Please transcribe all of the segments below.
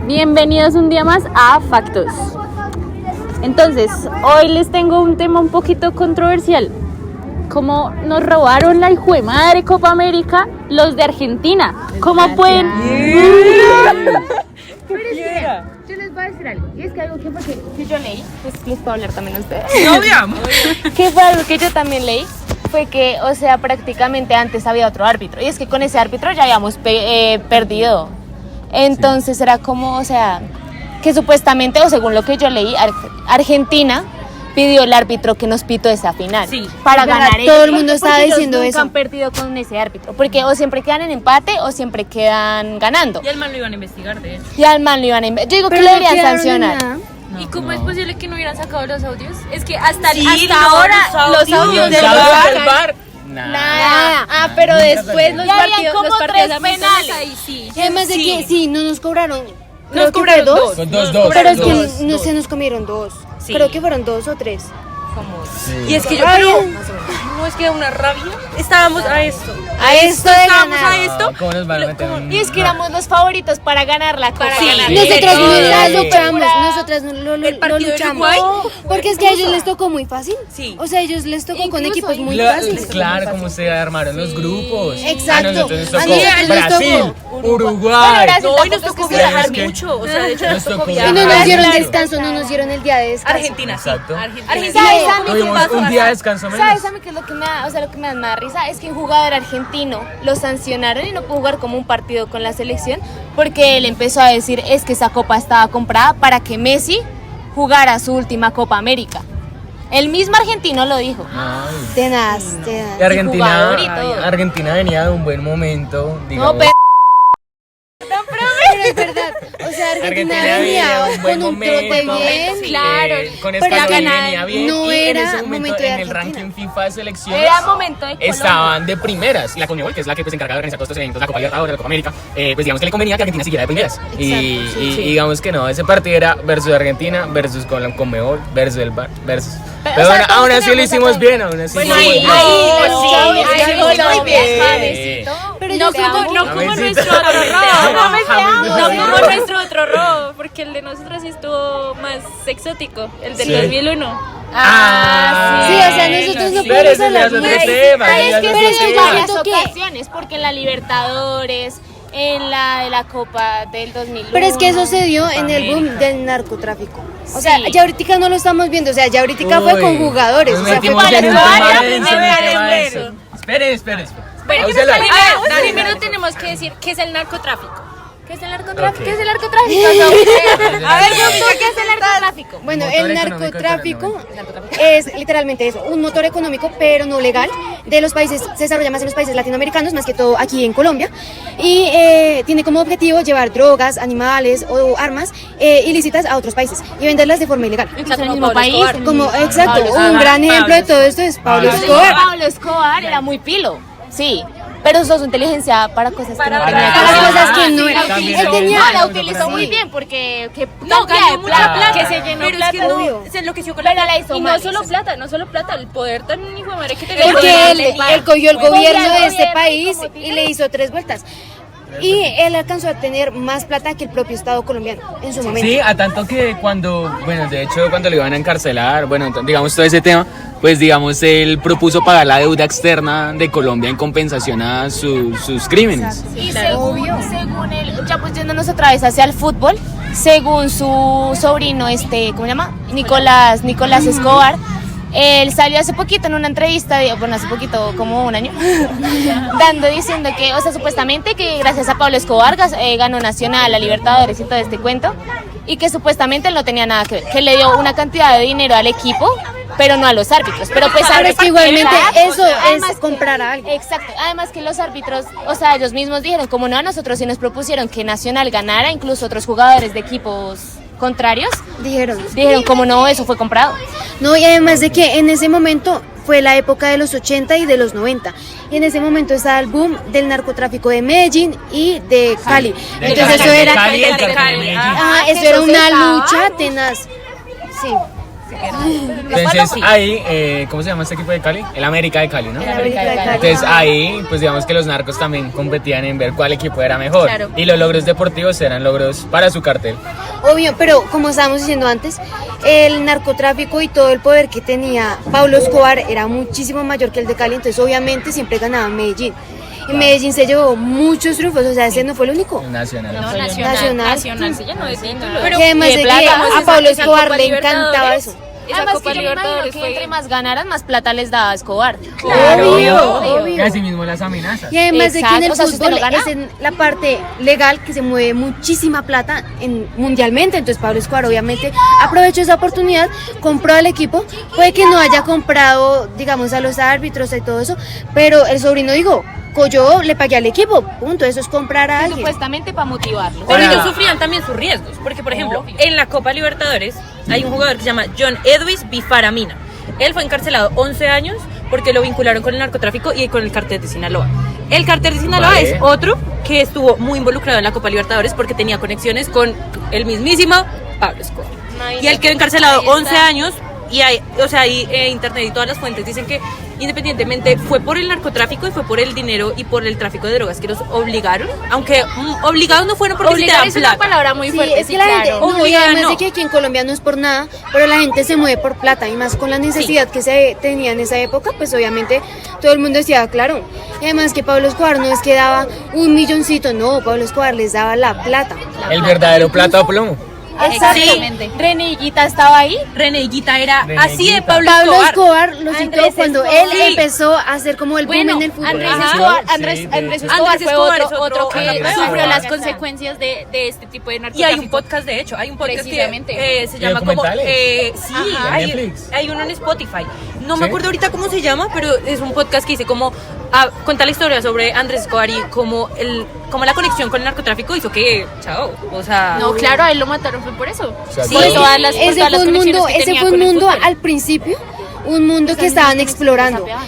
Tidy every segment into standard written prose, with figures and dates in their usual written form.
Bienvenidos un día más a Factos. Entonces, hoy les tengo un tema un poquito controversial. Cómo nos robaron la hijuemadre Copa América los de Argentina. ¿Cómo pueden? Pero es que, yo les voy a decir algo. Y es que algo que yo leí, pues les puedo hablar también a ustedes. Que fue algo que yo también leí. Fue que, o sea, prácticamente antes había otro árbitro. Y es que con ese árbitro ya habíamos perdido. Entonces era como, o sea, que supuestamente, o según lo que yo leí, Argentina pidió el árbitro que nos pitó esa final para ganar. Todo el mundo estaba diciendo nunca eso. Han perdido con ese árbitro, porque o siempre quedan en empate o siempre quedan ganando. Y al man lo iban a investigar, de hecho. Y al man lo iban a investigar. Yo digo que Pero lo no deberían quedaron sancionar. en nada. ¿Y cómo es posible que no hubieran sacado los audios? Es que hasta Sí, ahora los audios del VAR. Nada. Pero después los partidos, como los partidos tres penales. Ahí sí. Y además de que sí, no nos cobraron. Creo Nos que cobraron fue dos. Con dos. Pero es que dos. no se nos comieron dos. Sí. Creo que fueron 2 o 3. Y es que yo no es que da una rabia. Estábamos a esto. A esto de Estábamos ganar. a esto. ¿Cómo nos van a meter un- Y es que éramos los favoritos para ganar la Copa. Nosotras no la Sí. luchamos, nosotras no lo partido de luchamos. Uruguay. Porque es que a ellos les tocó muy fácil. Sí. O sea, a ellos les tocó con equipos muy La- fáciles. Claro, como se armaron los grupos. Exacto. A nosotros nos A tocó nosotros nos Brasil, tocó Uruguay. No, y nos tocó Pero viajar es que- mucho. O sea, de hecho Nos nos tocó tocó Y viajar. no nos dieron Claro. descanso, no nos dieron el día de descanso. Argentina, sí. Exacto. Argentina. ¿Sabes a mí qué Tuvimos pasó? un día de descanso menos. ¿Sabes a mí qué es lo que me da, o sea, lo que me da más risa? Es que un jugador argentino lo sancionaron y no pudo jugar como un partido con la selección porque él empezó a decir es que esa copa estaba comprada para que Messi jugara su última Copa América. El mismo argentino lo dijo. Ay. Tenaz. Y Argentina, jugador y todo. Argentina venía de un buen momento. No, Digamos, pero Pero es verdad. O sea, Argentina venía un buen con un trote momento. bien. Claro, con pero Scaloni ganar venía bien. no y en era ese momento, momento de en el Argentina. ranking FIFA de selecciones, era momento de Colombia. estaban de primeras. La Conmebol, que es la que pues, se encarga de organizar todos estos eventos, la Copa Libertadores, la Copa América, pues digamos que le convenía que Argentina siguiera de primeras. Y digamos que no, ese partido era versus Argentina, versus Conmebol, versus el VAR, versus. Pero o sea, bueno, todos aún así lo tenemos hicimos razón. bien, aún así. Bueno, lo hicimos bien. ahí muy bien, Javesito. Pero No yo como, amo. no como Javesito. nuestro otro robo. No Sí. como nuestro otro robo. Porque el de nosotros sí estuvo más exótico. El del Sí. 2001. Sí, o sea, nosotros no Pero podemos ese ya hablar es otro de eso. tema. Ay, ya es que es pero otro es que en yo tema. varias siento que- ocasiones, porque en la Libertadores, en la de la Copa del 2001. Pero es que eso se dio en el boom del narcotráfico. O sea, ya ahorita no lo estamos viendo. O sea, ya ahorita fue con Uy, jugadores. nos O sea, fue metimos con en un el tema VAR. denso, en un tema denso. Espere. Pausela. Primero tenemos que decir qué es el narcotráfico. ¿Qué es el narcotráfico? Ok. ¿Qué es el narcotráfico? A ver, ¿qué es el narcotráfico? Bueno, Motor el económico narcotráfico es literalmente eso, un motor económico, pero no legal, de los países, se desarrolla más en los países latinoamericanos, más que todo aquí en Colombia, y tiene como objetivo llevar drogas, animales o armas ilícitas a otros países y venderlas de forma ilegal. Incluso en el mismo país. Como, exacto, Pablo un Escobar. gran ejemplo de todo esto es Pablo Escobar. Pablo Escobar era muy pilo, sí. Pero usó su inteligencia para cosas que no tenía que Para hacer. cosas que no eran. También Él tenía, No, la utilizó muy bien porque No, ganó mucha plata. Que se llenó pero es que plata. obvio. Se enloqueció con Pero la la hizo Y mal, no solo eso plata, no solo plata. El poder tan hijo de madre que tenía. porque él cogió el gobierno de este gobierno país como y le hizo 3 vueltas. Y él alcanzó a tener más plata que el propio Estado colombiano en su momento. Sí, a tanto que bueno, de hecho, cuando lo iban a encarcelar, bueno, digamos todo ese tema, pues digamos, él propuso pagar la deuda externa de Colombia en compensación a sus crímenes. Y según él, ya pues yéndonos otra vez hacia el fútbol, según su sobrino, ¿cómo se llama? Nicolás Escobar, él salió hace poquito en una entrevista, bueno, hace poquito, como un año, diciendo que, o sea, supuestamente que gracias a Pablo Escobar ganó Nacional, la Libertadores y todo este cuento, y que supuestamente él no tenía nada que ver, que le dio una cantidad de dinero al equipo, pero no a los árbitros. Pero pues Pero es que igualmente eso además es comprar a alguien. Exacto, además que los árbitros, o sea, ellos mismos dijeron, como no, a nosotros sí nos propusieron que Nacional ganara, incluso otros jugadores de equipos contrarios, Dijeron. como no, eso fue comprado. No, y además de que en ese momento fue la época de los 80 y de los 90. Y en ese momento estaba el boom del narcotráfico de Medellín y de Cali. Entonces eso era... Cali, el cartel de Medellín. Ah, eso era una lucha tenaz. Sí. Entonces ahí, ¿cómo se llama este equipo de Cali? El América de Cali, ¿no? El América de Cali. Entonces ahí, pues digamos que los narcos también competían en ver cuál equipo era mejor. Claro. Y los logros deportivos eran logros para su cartel. Obvio, pero como estábamos diciendo antes, el narcotráfico y todo el poder que tenía Pablo Escobar era muchísimo mayor que el de Cali, entonces obviamente siempre ganaba Medellín. Y Medellín se llevó muchos triunfos, o sea, ese no fue el único. Nacional. No, Nacional. nacional se llenó de títulos. Y además Y de de que plata, a esa- Pablo esa Escobar Copa le encantaba Libertadores. eso. Esa Además Copa que yo me imagino Libertadores que fue... entre más ganaran, más plata les daba Escobar. Obvio. Y así mismo las amenazas. Y además de que en el Exacto, o sea, si usted fútbol lo gana. es en la parte legal que se mueve muchísima plata mundialmente, entonces Pablo Escobar obviamente aprovechó esa oportunidad, compró al equipo, puede que no haya comprado, digamos, a los árbitros y todo eso, pero el sobrino dijo, yo le pagué al equipo, punto, eso es comprar a alguien. Supuestamente para motivarlo. Pero Ahora- ellos sufrían también sus riesgos, porque por ejemplo, en la Copa Libertadores hay un jugador que se llama John Edwis Bifaramina. Él fue encarcelado 11 años porque lo vincularon con el narcotráfico y con el cartel de Sinaloa. El cartel de Sinaloa Vale. es otro que estuvo muy involucrado en la Copa Libertadores porque tenía conexiones con el mismísimo Pablo Escobar. Y él quedó encarcelado 11 años y hay, o sea, ahí internet y todas las fuentes dicen que independientemente fue por el narcotráfico y fue por el dinero y por el tráfico de drogas que los obligaron, aunque obligados no fueron porque Obligar sí es te una dan plata. palabra muy Sí, fuerte, es sí, que la gente, claro. no, y Obligada, además no. de que aquí en Colombia no es por nada, pero la gente se mueve por plata y más con la necesidad que se tenía en esa época, pues obviamente todo el mundo decía, claro. Y además que Pablo Escobar no es que daba un milloncito, no, Pablo Escobar les daba la plata. El verdadero plata o plomo. Exactamente. René Higuita estaba ahí. René Higuita era René así de Higuita. Pablo Pablo Escobar. Escobar lo citó Andrés cuando Escobar. él Sí. empezó a hacer como el boom Bueno, en el fútbol. Andrés Ajá. Escobar, Sí, Andrés de- Escobar Andrés fue Escobar otro, es otro que Andrés sufrió Escobar. las consecuencias de este tipo de Y narcotráfico. hay un podcast, de hecho, hay un podcast que Precisamente. se llama como... documentales? sí, Ajá. hay, ¿En Netflix? hay uno en Spotify. No me ¿Sí? acuerdo ahorita cómo se llama, pero es un podcast que dice como... cuenta la historia sobre Andrés Escobar y cómo la conexión con el narcotráfico hizo que... Chao, o sea... No, claro, a él lo mataron fue por eso. O sea, por sí. todas las, por Ese todas las fue un conexiones mundo, que ese tenía fue un con el mundo fútbol. al principio, un mundo que estaban explorando. sapeaban.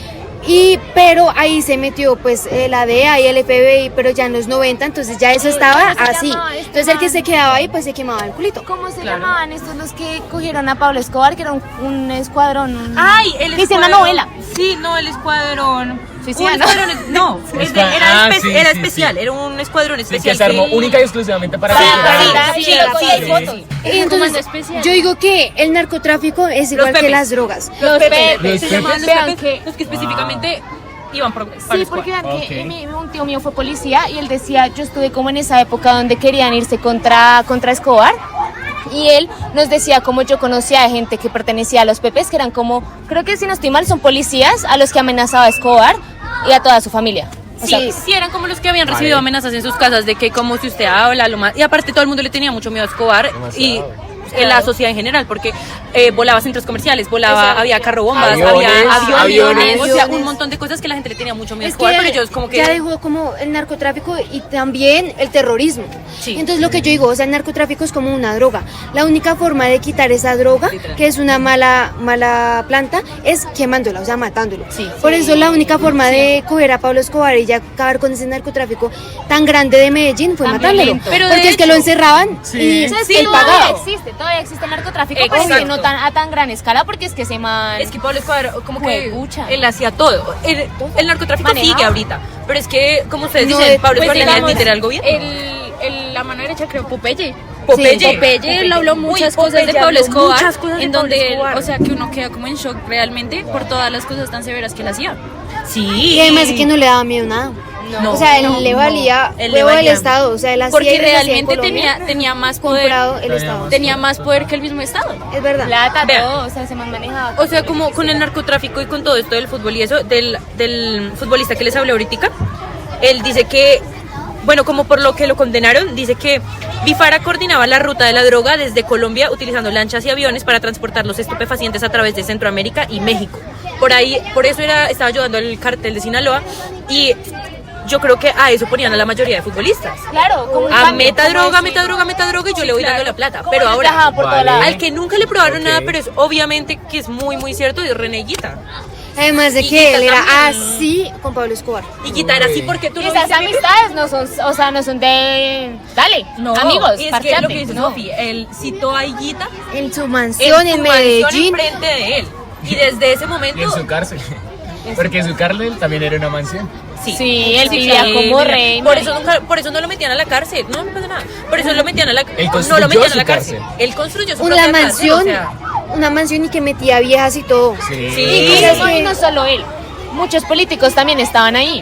Pero ahí se metió pues la DEA y el FBI, pero ya en los 90, entonces ya eso estaba ¿cómo se así. llamaba este Entonces el que man? se quedaba ahí pues se quemaba el culito. ¿Cómo se llamaban estos los que cogieron a Pablo Escobar? Que era un escuadrón. ¡Ay! El Que hice una escuadrón- novela. Sí, no, el escuadrón... Suicida, Un ¿no? escuadrón no, Sí, era sí, especial, sí. era un escuadrón Sí, especial. que se armó que- única y exclusivamente para Sí, capturar- sí, sí, sí, sí, hay sí. fotos. Y comando entonces especial. yo digo que el narcotráfico es igual que pepes. las drogas. Los Pepes. Los Se llamaban los Pepes. Pepes, Vean que- los que específicamente iban por Pablo Sí, Escobar. porque vean Ok. que un tío mío fue policía y él decía, yo estuve como en esa época donde querían irse contra Escobar. Y él nos decía como yo conocía a gente que pertenecía a los Pepes, que eran como, creo que si no estoy mal, son policías a los que amenazaba Escobar y a toda su familia. O sea, Sí, eran como los que habían Vale. recibido amenazas en sus casas de que como si usted habla, lo más... Y aparte todo el mundo le tenía mucho miedo a Escobar y en la sociedad en general, porque volaba centros comerciales, había carrobombas, Aviones, había aviones, o sea, aviones. un montón de cosas que la gente le tenía mucho miedo a Es Escobar, que pero ellos como que... ya dejó como el narcotráfico y también el terrorismo. Sí. Entonces lo que yo digo, o sea, el narcotráfico es como una droga. La única forma de quitar esa droga, Literal. que es una mala planta, es quemándola, o sea, matándolo. Sí. Por eso la única forma de coger a Pablo Escobar y ya acabar con ese narcotráfico tan grande de Medellín fue Tan matándolo. violento. Pero de Porque es que hecho- lo encerraban Sí. y ¿sabes él qué? pagaba. Todavía existe el narcotráfico, pero Exacto. que no a tan gran escala, porque es que se man... Es que Pablo Escobar como que Juepucha. él hacía todo. El narcotráfico Manejaba. sigue ahorita, pero es que, como ustedes No, dicen, Pablo pues, Escobar tenía digamos, admitir al gobierno. la mano derecha creo Popeye. Popeye. Popeye él habló muchas cosas de Popeye Pablo habló Escobar, muchas cosas de en Pablo donde, Escobar. o sea, que uno queda como en shock realmente por todas las cosas tan severas que él hacía. Sí. Y además es que no le daba miedo nada. No, o sea, él no, le valía él le huevo el valía. Estado, o sea, él hacía y Porque deshacía en realmente Colombia, tenía más poder, comprado el Estado. tenía más poder que el mismo Estado. Es verdad. plata, Vea. todo, o sea, se man manejaba. O sea, como con el narcotráfico y con todo esto del fútbol y eso, del futbolista que les hablé ahorita, él dice que, bueno, como por lo que lo condenaron, dice que Bifara coordinaba la ruta de la droga desde Colombia utilizando lanchas y aviones para transportar los estupefacientes a través de Centroamérica y México. Por eso estaba ayudando al cartel de Sinaloa y yo creo que a eso ponían a la mayoría de futbolistas. Claro, como un A cambio, meta como droga, decir- meta droga, meta droga y yo le voy dando la plata. como Pero les ahora, dejaban por todo Vale. lado. al que nunca le probaron Ok. nada, pero es obviamente que es muy, muy cierto, es René Higuita. Además de Y que Guita él era también. así con Pablo Escobar. Y quitar así porque tú Y no esas viste a Pepe. amistades no son, o sea, no son de, dale, No, amigos, y es que parchate, lo que dice no. Sofi, él citó a Higuita En su mansión en su Medellín. mansión enfrente de él. Y desde ese Y en momento, su cárcel. Porque en su cárcel también era una mansión. Sí, él vivía como mira, rey. por eso no lo metían a la cárcel. No pasa nada. Por eso lo metían a la Él no construyó lo metían a su la cárcel. cárcel. Él construyó su Una propia mansión, cárcel, o sea, una mansión y que metía viejas y todo. Sí. Sí. Y Cosas no, que- y no solo él, muchos políticos también estaban ahí.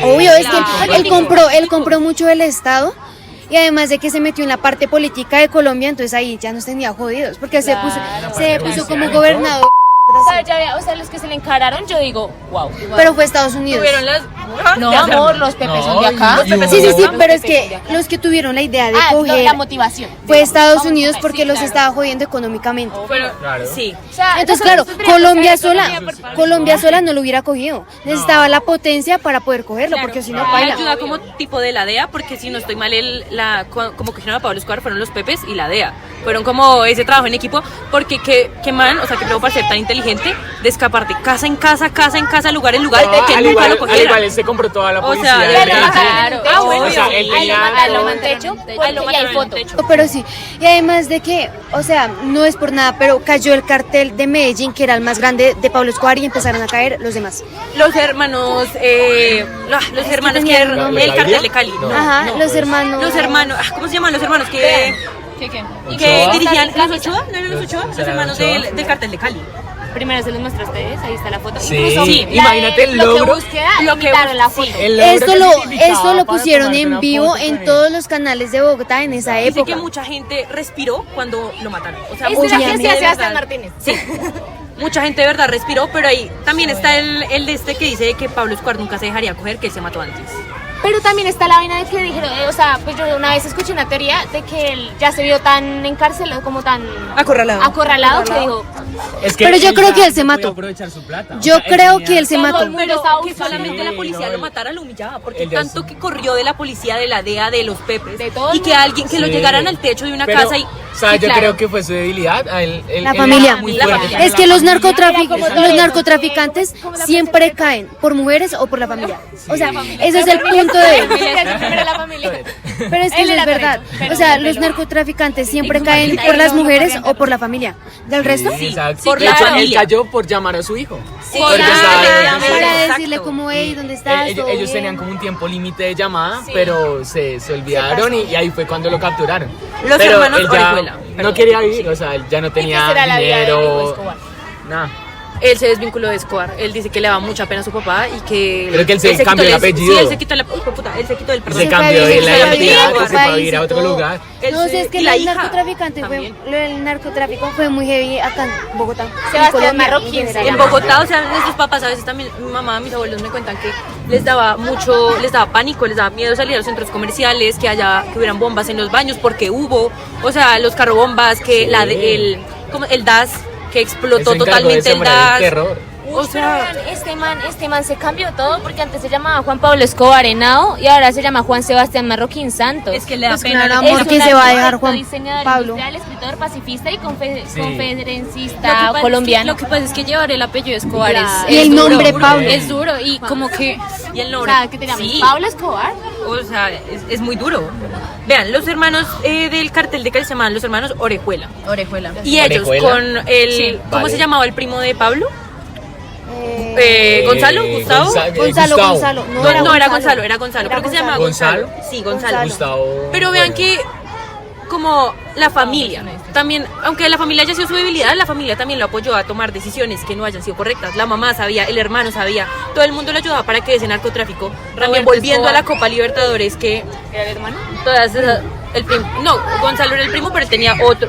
Obvio, es claro. que él compró mucho del Estado y además de que se metió en la parte política de Colombia, entonces ahí ya nos tenía jodidos, porque se puso como gobernador, O sea, los que se le encararon, yo digo, wow. pero fue Estados Unidos. tuvieron las No, amor, los Pepe son de acá. No, Sí, sí, sí, no. pero es que los que tuvieron la idea de Ah, no, coger la motivación. fue digamos. Estados Vamos a Unidos coger, porque sí, los claro. estaba jodiendo económicamente. Pero, Claro. sí. O sea, Entonces, nosotros claro, tendríamos Colombia que ver sola, economía por parte. Colombia sola no lo hubiera cogido. Necesitaba la potencia para poder cogerlo, porque si no, Y baila. ayuda como tipo de la DEA, porque si no estoy mal, como cogieron a Pablo Escobar fueron los Pepes y la DEA. Fueron como ese trabajo en equipo, porque que man, o sea, que luego para ser tan inteligente, de escapar de casa en casa, lugar en lugar, No, de que al nunca igual, lo al cogieran. igual, él se compró toda la O policía. sea, de de Medellín. Claro. Ah, bueno, O sea, él Ahí lo tenía- mataron en techo, Ahí lo y hay mataron en fotos. techo. Pero sí, y además de que, o sea, no es por nada, pero cayó el cartel de Medellín, que era el más grande de Pablo Escobar, y empezaron a caer los demás. Los hermanos, los hermanos que tenían el nombre. cartel de Cali. No. Ajá, los hermanos. Los hermanos, ¿cómo se llaman los hermanos que Ochoa. dirigían los Ochoa? ¿No eran los Ochoa? Los ¿Serán hermanos Ochoa? del cartel de Cali. Primero se los muestro a ustedes, ahí está la foto. Sí, Incluso sí, la imagínate el lo logro. que búsqueda, Lo que imitaron la sí. foto. El logro Esto que lo, significaba esto lo para pusieron tomarse en una vivo foto con en él. todos los canales de Bogotá en esa Dice que época. mucha gente respiró cuando lo mataron. O sea, Este mucha era que gente hacía de Sebastián verdad. Martínez. Sí. Mucha gente de verdad respiró, pero ahí también está el de este que dice que Pablo Escobar nunca se dejaría coger, que él se mató antes. Pero también está la vaina de que dijeron, o sea, pues yo una vez escuché una teoría de que él ya se vio tan encarcelado, como tan acorralado que dijo, Es que Pero yo creo ya que él se no podía mató. aprovechar su plata. Yo O sea, él creo tenía- que él se Todo mató. el mundo Pero estaba que buscando. solamente la Sí, policía no, lo matara, lo humillaba, porque él ya tanto es- que corrió de la policía, de la DEA, de los Pepes, De todo el y que mundo. alguien que lo Sí. llegaran al techo de una Pero, casa y... o sea, Sí, yo claro. creo que fue su debilidad. La familia. Muy La fuerte. familia. Es que los Era como los narcotraficantes siempre caen por mujeres o por la familia. O sea, ese es el punto de... Primero la familia. Pero es que Él eso era es verdad. pero O sea, pero- los narcotraficantes siempre Y caen su por las marido, mujeres no o por la familia. ¿Del resto? Sí, exacto. por De la hecho, él familia. cayó por llamar a su hijo. Sí, Porque claro, estaba- exacto. Para Exacto. decirle como, hey, ¿dónde estás? Ellos, ¿Todo ellos bien? tenían como un tiempo límite de llamada, pero se olvidaron y ahí fue cuando lo capturaron. Los Pero hermanos él ya Orejuela, no perdón. quería vivir, o sea, él ya no tenía será la vida de Diego dinero. Escobar? Nada. Él se desvinculó de Escobar. Él dice que le daba mucha pena a su papá y que... Pero que él se quitó cambió el Sí, apellido. él se quitó el él se quitó el Y perdón. se Se cambió fue a de vivir, la se fue a identidad, vivir a que otro se fue a país vivir a y otro todo. lugar. Él No se- sé, es que y la el hija narcotraficante también. el narcotráfico fue muy heavy acá en Bogotá. Sebastián en Colombia, Marroquín en se general. En Bogotá, o sea, nuestros papás a veces también, mi mamá, mis abuelos me cuentan que les daba pánico, les daba miedo salir a los centros comerciales, que hubieran bombas en los baños, porque hubo, o sea, los carrobombas, que Sí. el DAS, que Él explotó se encargó de totalmente el sembrar DAS. el terror. O sea, este man se cambió todo porque antes se llamaba Juan Pablo Escobar Henao y ahora se llama Juan Sebastián Marroquín Santos. Es que le da Pues pena. claro, lo que- amor, Es que un se va a dejar arquitecto, Juan diseñador Pablo. industrial, escritor, pacifista y Sí. Lo que conferencista pasa es colombiano. que- Lo que pasa es que llevar el apellido Escobar Claro. Y es el duro, nombre duro, Pablo. es duro y como que y el O nombre sea, ¿qué te llamas? sí, Pablo Escobar. o sea, es muy duro. Vean, los hermanos del cartel de Cali se llamaban los hermanos Orejuela. Y ellos Orejuela. con el Sí. ¿cómo Vale. se llamaba el primo de Pablo? Eh, Gonzalo, Gustavo. Gonzalo. No, era Gonzalo, era Gonzalo. Creo que se llamaba Gonzalo. Gonzalo. Sí, Gonzalo. Gustavo. Pero vean bueno. que como la familia también, aunque la familia haya sido su debilidad, la familia también lo apoyó a tomar decisiones que no hayan sido correctas. La mamá sabía, el hermano sabía, todo el mundo lo ayudaba para que ese narcotráfico, también volviendo a la Copa Libertadores, que ¿Era el hermano? todas esas, no, Gonzalo era el primo, pero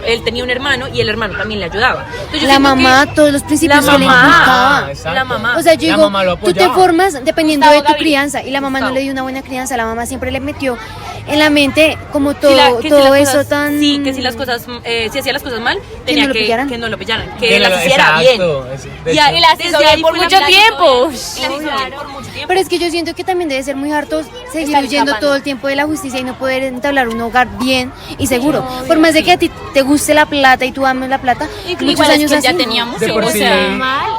él tenía un hermano y el hermano también le ayudaba. Entonces, yo La siento mamá, que todos los principios la que le mamá, inculcaba. exacto. la mamá. O sea, yo La digo, mamá lo tú te apoyaba. formas dependiendo Gustavo de tu Gaviria. crianza y la mamá no Gustavo. le dio una buena crianza, la mamá siempre le metió en la mente como todo, Si que si todo las eso cosas- tan... sí, que si las cosas si hacía las cosas mal tenía no lo pillaran. que no lo pillaran, que Que no las lo- hiciera bien. exacto, eso, de Y hecho. Y las hizo desde bien ahí por fue la mucho vida, tiempo. y las hizo bien por mucho tiempo. Pero es que yo siento que también debe ser muy harto seguir Estar huyendo escapando. todo el tiempo de la justicia y no poder entablar un hogar bien y seguro. Por más de que a ti te guste la plata y tú ames la plata, muchos Igual es años que ya así, ¿no? teníamos, De por o sí. sea, mal.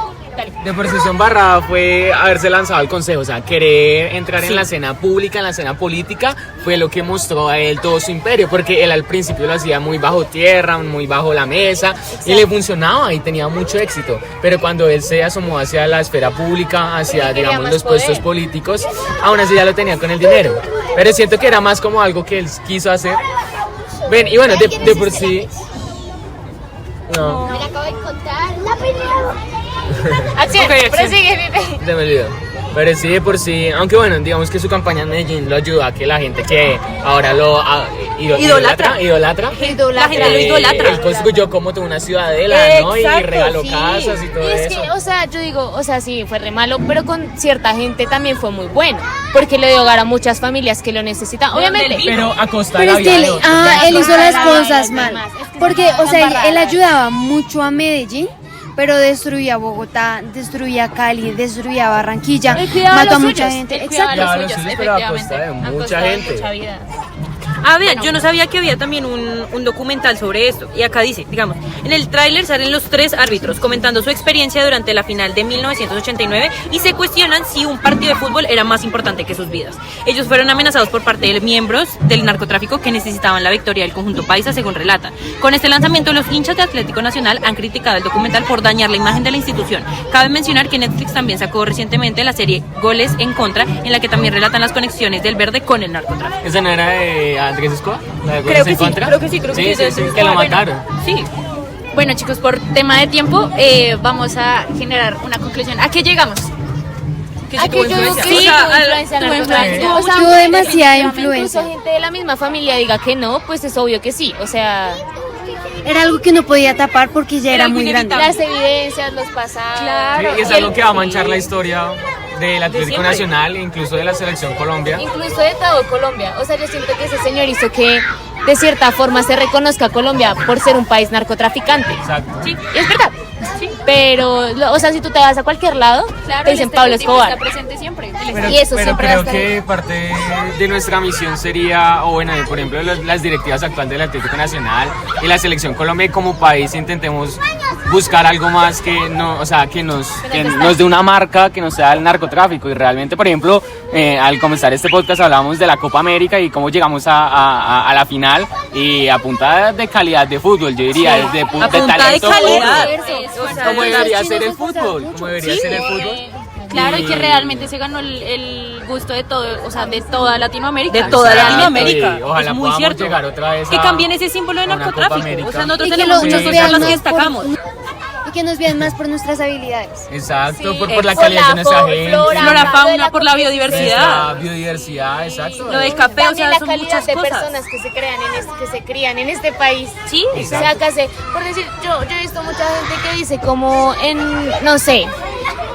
De por sí su embarrada fue haberse lanzado al consejo, o sea, querer entrar en la escena pública, en la escena política, fue lo que mostró a él todo su imperio, porque él al principio lo hacía muy bajo tierra, muy bajo la mesa, y le funcionaba y tenía mucho éxito, pero cuando él se asomó hacia la esfera pública, hacia, digamos, los puestos políticos, aún así ya lo tenía con el dinero, pero siento que era más como algo que él quiso hacer. Ven, y bueno, de por sí... No. Me la acabo de contar. La primera. Acción, Ok, acción. prosigue, Pipe. Se me olvidó. Pero sí, de por sí, aunque bueno, digamos que su campaña en Medellín lo ayuda a que la gente que ahora lo idolatra. La gente lo idolatra. Él construyó como toda una ciudadela, ¿no? Y Exacto, regaló Sí. casas y todo Y es eso. que, o sea, yo digo, o sea, sí, fue re malo, pero con cierta gente también fue muy bueno, porque le dio hogar a muchas familias que lo necesitan. Obviamente, Pero a costa Pero de la es que vida él, de otros. él hizo las la cosas vida de los mal. demás. Es que Porque, es una o sea, él embarrada. ayudaba mucho a Medellín, pero destruía Bogotá, destruía Cali, destruía Barranquilla, Él cuidaba mató a los mucha suyos, gente. él cuidaba Exacto. Claro, los sí, suyos, pero a efectivamente. costa de A mucha costa de gente. mucha vida. Ah, vean, yo no sabía que había también un documental sobre esto. Y acá dice, digamos, en el tráiler salen los 3 árbitros comentando su experiencia durante la final de 1989 y se cuestionan si un partido de fútbol era más importante que sus vidas. Ellos fueron amenazados por parte de miembros del narcotráfico que necesitaban la victoria del conjunto paisa, según relatan. Con este lanzamiento, los hinchas de Atlético Nacional han criticado el documental por dañar la imagen de la institución. Cabe mencionar que Netflix también sacó recientemente la serie Goles en Contra, en la que también relatan las conexiones del verde con el narcotráfico. ¿Esa no era de Andrés Escobar? ¿La de Creo Goles que en sí, Contra? creo que sí, Sí, que lo mataron. Sí. Bueno, chicos, por tema de tiempo, vamos a generar una conclusión. ¿A qué llegamos? Que ¿A sí qué tuvo yo digo influencia. que sí O sea, tuvo influencia tuvo narcotráfico? influencia. O sea, Tuvo demasiada definitivamente, influencia. Incluso gente de la misma familia diga que no, pues es obvio que sí. O sea, Era algo que no podía tapar porque ya era algo muy grande. inevitable. las evidencias, los pasados. Claro. Sí, y es Y algo el- que va a manchar sí. la historia del Atlético siempre. Nacional, incluso de la selección Colombia. Incluso de todo Colombia. O sea, yo siento que ese señor hizo que de cierta forma se reconozca a Colombia por ser un país narcotraficante. Exacto. Sí, y es verdad. Pero, o sea, si tú te vas a cualquier lado, te dicen Pablo Escobar. Está presente siempre. Y eso pero siempre va a creo estar que parte de nuestra misión sería, o bueno, por ejemplo, las directivas actuales del Atlético Nacional y la selección Colombia, como país intentemos buscar algo más que no, o sea, que nos dé una marca que no sea el narcotráfico. Y realmente, por ejemplo, al comenzar este podcast hablábamos de la Copa América y cómo llegamos a la final, y a punta de calidad de fútbol, yo diría, desde A de punta de talento calidad. puro. O sea, Como debería los ser el chinos fútbol, mucho. como debería ser el fútbol. Claro, y que realmente se ganó el gusto de todo, o sea, de toda Latinoamérica. De toda Exacto, Latinoamérica. y ojalá Es muy podamos cierto. llegar otra vez Que a- cambien ese símbolo de a una Copa narcotráfico. América. O sea, nosotros Y que tenemos nos muchas vean cosas por las que más por- destacamos. Y que nos vean más por nuestras habilidades. Exacto, por la por calidad la de nuestra flora, gente. Flora, la fauna, por la Nuestra biodiversidad. biodiversidad, exacto. Lo del café, o También sea, la son calidad muchas de cosas. personas que se crean que se crían en este país. Sí, O sea, acá por decir, yo he visto mucha gente que dice como no sé,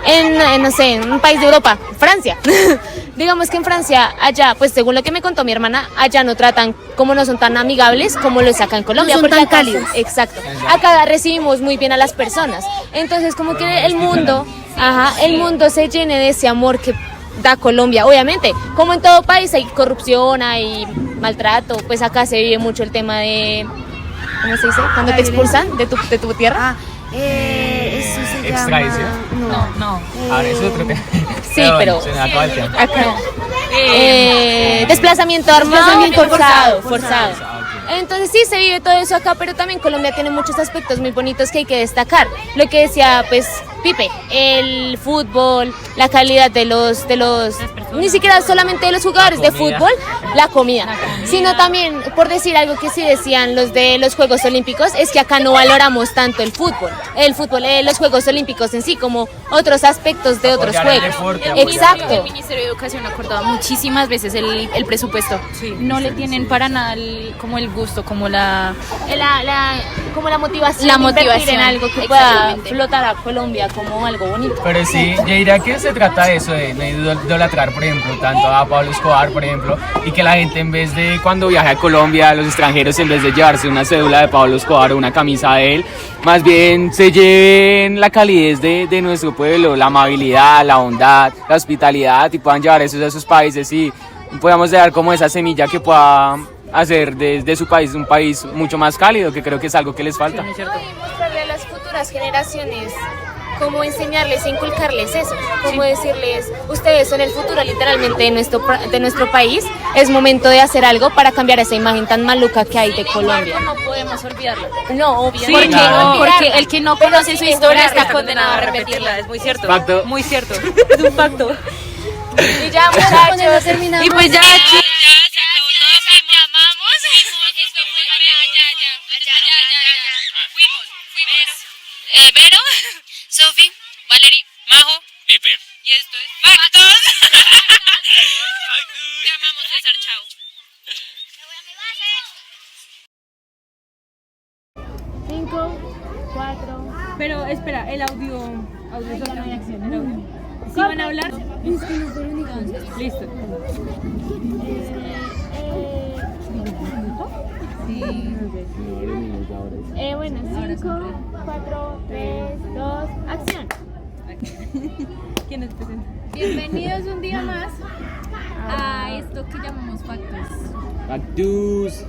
en un país de Europa, Francia. Digamos que en Francia, allá, pues según lo que me contó mi hermana, allá no tratan, como no son tan amigables como lo es acá en Colombia. son porque tan acá cálidos. exacto. Acá recibimos muy bien a las personas. Entonces, como que el mundo se llene de ese amor que da Colombia. Obviamente, como en todo país hay corrupción, hay maltrato, pues acá se vive mucho el tema de, ¿cómo se dice? Cuando te expulsan de tu tierra. Eso se Extradición. llama... no. Ahora eso es otro tema. Sí, pero- Se me acaba el tiempo. Acá. Desplazamiento armado, Desplazamiento forzado. Entonces sí, se vive todo eso acá, pero también Colombia tiene muchos aspectos muy bonitos que hay que destacar. Lo que decía, pues, Pipe, el fútbol, la calidad de los ni siquiera solamente de los jugadores de comida. fútbol, la comida, sino también, por decir algo que sí decían los de los Juegos Olímpicos, es que acá no valoramos tanto el fútbol, los Juegos Olímpicos en sí, como otros aspectos de otros Apoyar el juegos. deporte, apoyar Exacto. El Ministerio de Educación ha acordado muchísimas veces el presupuesto. No le tienen para nada como el gusto, como Como la motivación, La de invertir motivación, en algo que pueda exactamente. flotar a Colombia como algo bonito. Pero sí, yo diría que se trata de eso, de no idolatrar, por ejemplo, tanto a Pablo Escobar, por ejemplo, y que la gente, en vez de cuando viaje a Colombia, los extranjeros, en vez de llevarse una cédula de Pablo Escobar o una camisa de él, más bien se lleven la calidez de nuestro pueblo, la amabilidad, la bondad, la hospitalidad, y puedan llevar eso a sus países y podamos dejar como esa semilla que pueda hacer de su país un país mucho más cálido, que creo que es algo que les falta. Y mostrarle a las futuras generaciones como enseñarles e inculcarles eso, como decirles, ustedes son el futuro literalmente de nuestro país, es momento de hacer algo para cambiar esa imagen tan maluca que hay de Colombia. No podemos olvidarla. No, obvio. Sí, Porque, no. porque el que no conoce su historia está condenado condenado a repetirla, es muy cierto. Facto. Muy cierto. Es un facto. Y ya, Con eso muchachos. terminamos. Y pues ya, chicos. Vero, Sofi, Valerie, Majo, Pipe. Y esto es Factos. Te amamos, César, chao. Pero espera, el audio solo no hay acción. El audio. ¿Sí van a hablar? Listo. Bueno, 5, 4, 3, 2, acción. ¿Quién es presente? Bienvenidos un día más a esto que llamamos Factos. Factus.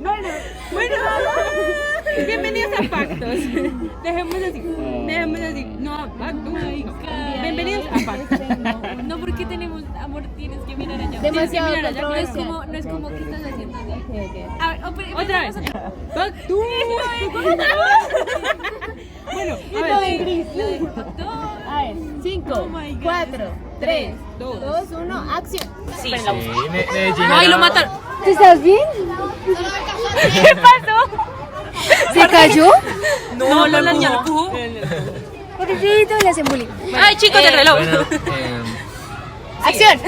Bueno, bienvenidos a Factos. Dejemos así. No, a Factos. Bienvenidos a Factos. No, porque tenemos amor, tienes que mirar allá. Demasiado Tienes que mirar allá, controversial. no es como que estás haciendo así. A ver, Otra vez. Factus. Bueno, A ver, 5, 4, 3, 2, 1, acción. Sí. Medellín. Ay, lo mataron. ¿Estás bien? ¿Qué pasó? ¿Se cayó? No, lo empujó. Pobrecito, le hacen bullying. Ay, chicos, del reloj. Bueno, ¡Acción!